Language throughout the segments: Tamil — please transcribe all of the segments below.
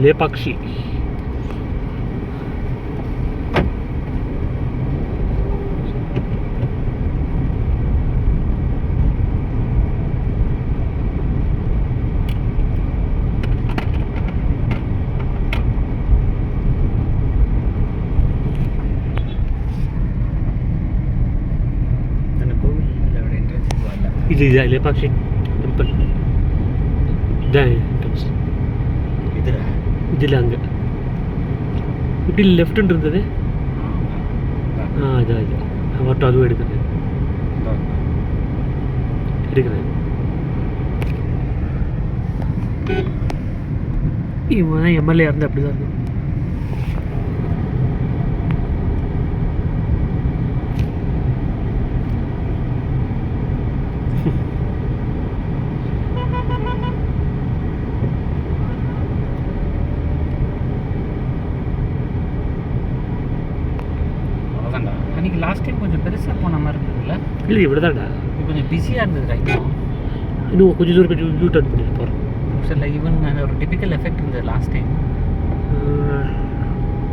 லேபாக்ஷி. இது லேபாக்ஷி டெம்பிள் இதான் என்ட்ரன்ஸ். இதில் அங்கே இப்படி லெஃப்ட்டுன்னு இருந்தது. இதான் இது அவர்கிட்ட அதுவும் எடுக்கிறது இவன் எம்எல்ஏ இருந்தால் அப்படி தான் இருக்கும். அன்றைக்கி லாஸ்ட் டைம் கொஞ்சம் பெருசாக போன மாதிரி இருந்ததுல்ல? இல்லை இவ்வளோ தான்டா, கொஞ்சம் பிஸியாக இருந்தது. இன்னும் கொஞ்சம் தூரம் யூ டர்ன் பண்ணிட்டு போகிறோம். இல்லை ஈவன் அந்த ஒரு டிபிக்கல் எஃபெக்ட் இருந்தது லாஸ்ட் டைம்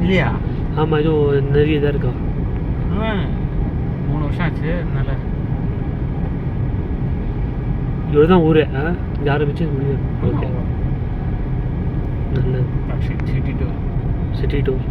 இல்லையா? ஆமாம், இதுவும் நிறைய இதாக இருக்கா. 3 வருஷம் ஆச்சு. அதனால் இவ்வளோ தான் ஊரே. இங்கே ஆரம்பிச்சு முடியும். ஓகே, நல்லது. சிட்டி டூர்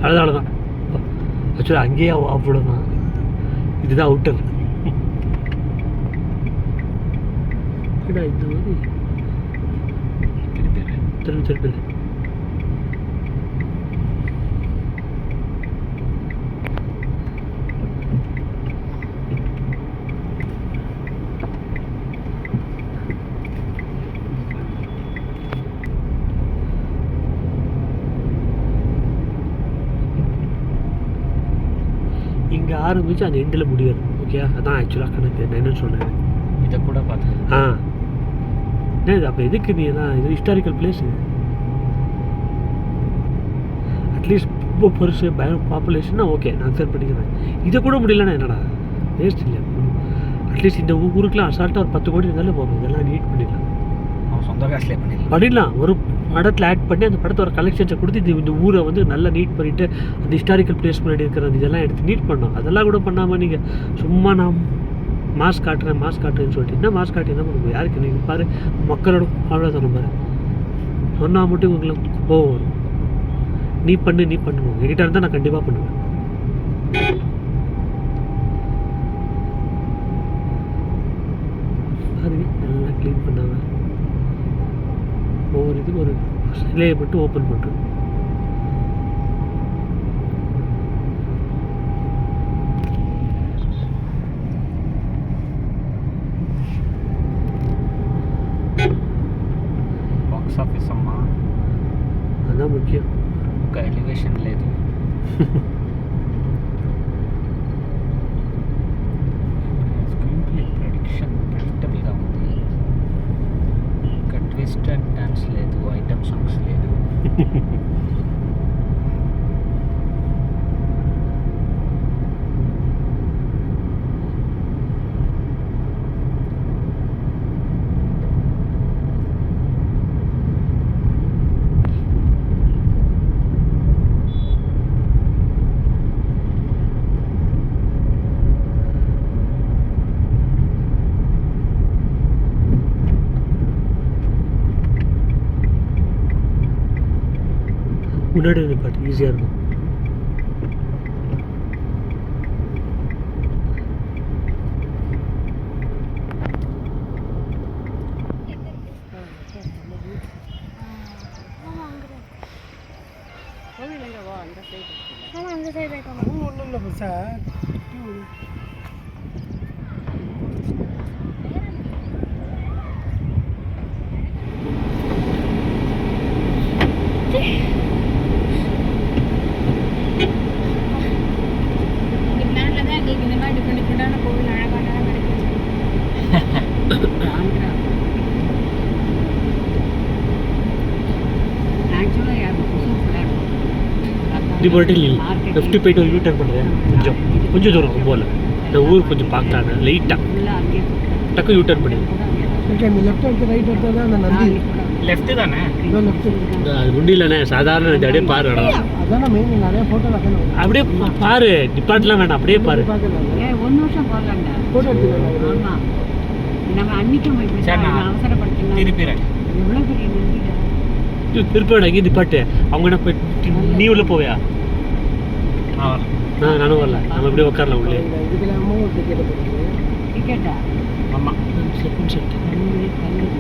அவ்வளோதான். ஆக்சுவலாக அங்கேயே அவ்வளோதான். இதுதான் அவுட்டர். இந்த மாதிரி திருப்பி இங்கே ஆரம்பிச்சு அந்த எண்டில் முடியாது. ஓகே, அதான் ஆக்சுவலாக கணக்கு. நான் என்ன சொன்னேன், இதை கூட பார்த்து என்ன இது அப்போ எதுக்கு நீ எல்லாம் இது ஹிஸ்டாரிக்கல் பிளேஸ். அட்லீஸ்ட் ரொம்ப பெருசு பாப்புலேஷன்னா ஓகே, நான் அக்செப்ட் பண்ணிக்கிறேன். இதை கூட முடியலன்னா என்னடா வேஸ்ட் இல்லை. அட்லீஸ்ட் இந்த ஊருக்குலாம் அசால்ட்டாக ஒரு 10 கோடி இருந்தாலும் போகும். இதெல்லாம் நீட் பண்ணிடலாம். சொந்த காசுலேயே பண்ணிடலாம். ஒரு படத்தில் ஆட் பண்ணி அந்த படத்தோட கலெக்ஷன்ஸை கொடுத்து இந்த ஊரை வந்து நல்லா நீட் பண்ணிவிட்டு அந்த ஹிஸ்டாரிக்கல் பிளேஸ் முன்னாடி இருக்கிற அந்த இதெல்லாம் எடுத்து நீட் பண்ணோம். அதெல்லாம் கூட பண்ணாமல் நீங்கள் சும்மா நான் மாஸ் காட்டுறேன்னு சொல்லிட்டு என்ன மாஸ் காட்டி என்ன பண்ணுவோம்? யாருக்கு நீங்கள் பாரு, மக்களோட அவ்வளோ சொன்ன பாரு சொன்னால் மட்டும் உங்களுக்கு கோவம் வரும். நீ பண்ணுவோம். என்கிட்ட இருந்தால் நான் கண்டிப்பாக பண்ணுவேன். பாருங்க, நல்லா க்ளீன் பண்ணாங்க. ஒவ்வொரு இதுக்கு ஒரு சிலையை மட்டும் ஓப்பன் பண்ணுறோம். బాక్స్ ఆఫీస్ అమ్మా, అదా ముఖ్యం. ఒక ఎలివేషన్ లేదు. స్క్రీన్ ప్లే ప్రొడక్షన్ ప్రెడిక్టబుల్గా ఉంది. ఇంకా ట్విస్ట్ అండ్ డాన్స్ లేదు, ఐటమ్ సాంగ్స్ లేదు. முன்னாடி பாட்டு ஈஸியாக இருக்கும். அந்த சைடு ஒன்றும் இல்லை சார். இப்படி போட்டு லெஃப்ட்டு போயிட்டு ஒரு யூட்டர்ன் பண்ணுறேன் கொஞ்சம் தூரம் ரொம்ப இல்லை இந்த ஊர் கொஞ்சம் பார்க்கலான்னு லைட்டாக டக்கு யூட்டர்ன் பண்ணி ஓகே இந்த லெஃப்ட் எடுத்து ரைட் எடுத்தா அந்த நந்தி லெஃப்ட் தானே இதோ லெஃப்ட் அது ஒன்றும் இல்லைண்ணே சாதாரண இது அப்படியே பாரு அவ்வளவுதான். அதான மெயின் நிறைய போட்டோ வைக்கணும் அப்படியே பாரு டிபார்ட்லாம் வேணாம் அப்படியே பாரு பார்க்கலாம் ஒரு நிமிஷம் போடலாம்டா. போட்டோ எடுத்துக்கலாம் ஆமா நம்ம அன்னைக்கும் இப்படி சரி, நான் அவசரப்படுத்தலாம். திருப்பிறேன். எவ்வளோ பெரிய நந்திடா. திருப்பி இங்கே டிபார்ட்டு அவங்க என்ன போய் நீ உள்ளே போவியா நான் வரேன். நானும் வரல நம்ம இப்படியே உட்காரலாம் உள்ளே இதுக்கெல்லாம் அம்மாவும் டிக்கெட் போட்டுருக்கு டிக்கெட்டா? ஆமாம். செகண்ட் செட் கல்லூரி கல்லூரி.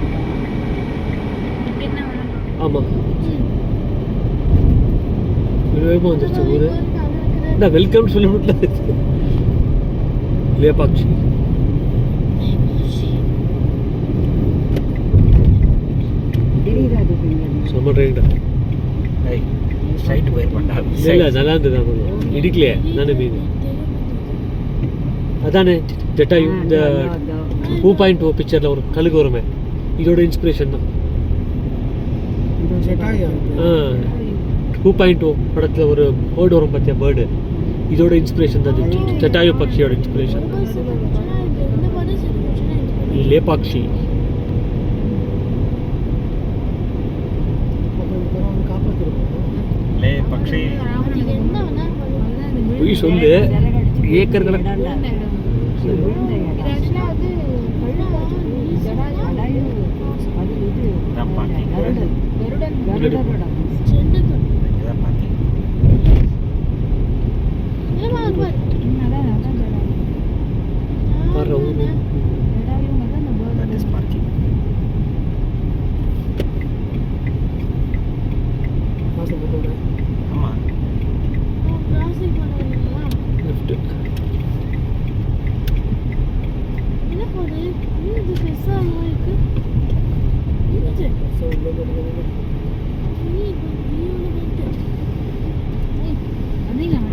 ஆமாம் வேகமாக வந்துருச்சு ஊர் இந்த வெல்கம் சொல்ல முடியல லேபாக்ஷி தெரியுதா அது பின்னாடி? செம்ம ட்ரெயின்டா ஏய் ஸ்ட்ரைட் போயிருப்பான்டா. இல்லை நல்லா இருந்தது ஆமாம் இடிக்கலையே நானே மீன் அதானே ஜட்டாயு இந்த 2.2 பிக்சரில் ஒரு கழுகு வருமே இதோட இன்ஸ்பிரேஷன் தான் ஜட்டாயா 2.2 படத்தில் ஒரு பேர்டு வரும் பார்த்தியா பேர்டு இதோட இன்ஸ்பிரேஷன் தான் ஜட்டாயு பக்ஷியோட இன்ஸ்பிரேஷன் லேபாக்ஷி லே பக்ஷி போய் சொல்லு ஏக்கர் கணக்கு இதான் பார்க்கிங். இதான் பார்க்கிங். பாரு ஊரு. That is parking. காசு போட்டு ஆமா. Left.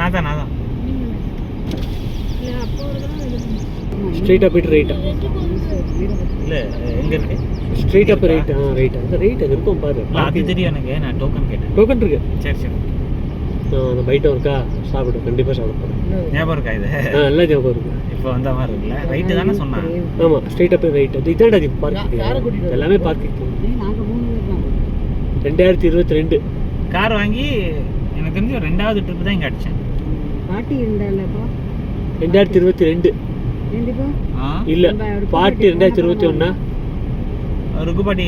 நான் தான் ஸ்ட்ரெயிட்டாக போயிட்டு ரைட்டா இல்லை எங்கே இருக்கு? ஸ்ட்ரெயிட்டாக போய் ரைட்டா ரைட்டா அந்த ரைட் அது இருக்கும் பாரு இல்லை, அது தெரியும் எனக்கு. நான் டோக்கன் கேட்டேன். டோக்கன் இருக்கு சரி சரி. அந்த பைட்டம் இருக்கா சாப்பிடும் கண்டிப்பாக சாப்பிட போகிறேன் ஞாபகம் இருக்கா இது? எல்லாம் ஞாபகம் இருக்கு இப்போ வந்த மாதிரி இருக்குல்ல. ரைட்டு தானே சொன்னான். ஆமாம் ஸ்ட்ரெயிட்டாக போய் ரைட் அது இதான்டா இது பார்க்கிங் யாரை கூட்டிட்டு வர? எல்லாமே பார்க்கிங் நாங்கள் 3 பேர் தான். 2022 கார் வாங்கி எனக்கு தெரிஞ்சு ஒரு 2வது ட்ரிப் தான் இங்கே அடித்தேன். பாட்டி இருந்தாலப்போ 2022 ரெண்டுப்போ இல்லை பாட்டி 2021 ருக்குபாட்டி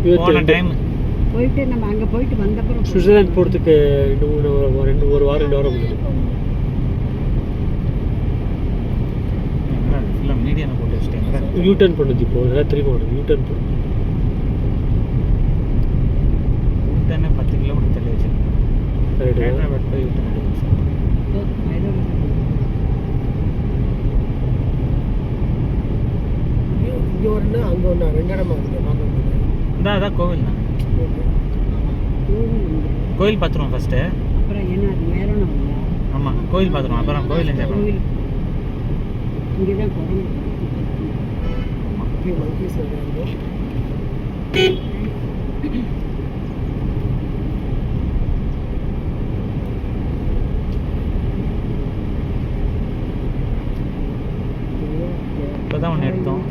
இருபத்தி போன ரெண்டு. டைம் போயிட்டு நம்ம அங்கே போயிட்டு வந்தப்புறம் சுவிட்சர்லாந்து போகிறதுக்கு ஒரு வாரம் 2 வாரம் முடியுது ஃபுல்லாக மீடியான போட்டு வச்சுட்டேன். யூட்டர்ன் பண்ணுது இப்போ அதெல்லாம் திரும்ப வரும் யூட்டர்ன் பண்ணு தானே 10 கிலோமீட்டர் தள்ளி வச்சிருக்கேன். கரெக்டு ஹைதராபாத் போய் விட்டு இங்கே ஒன்று அங்கே ஒன்று 2 இடமா இருக்குது பார்க்க இந்த அதான் கோவில் தான். கோயில் பார்த்துருவோம் ஃபஸ்ட்டு. அப்புறம் என்ன அது வேறணும் இல்லை ஆமாம் கோயில் பார்த்துருவோம். அப்புறம் கோவில் என்ஜாய் பண்ணுவோம். கோவில் இங்கே தான் குழம்பு மங்கீஸ் வருது இப்போ தான் ஒன்று எடுத்தோம்.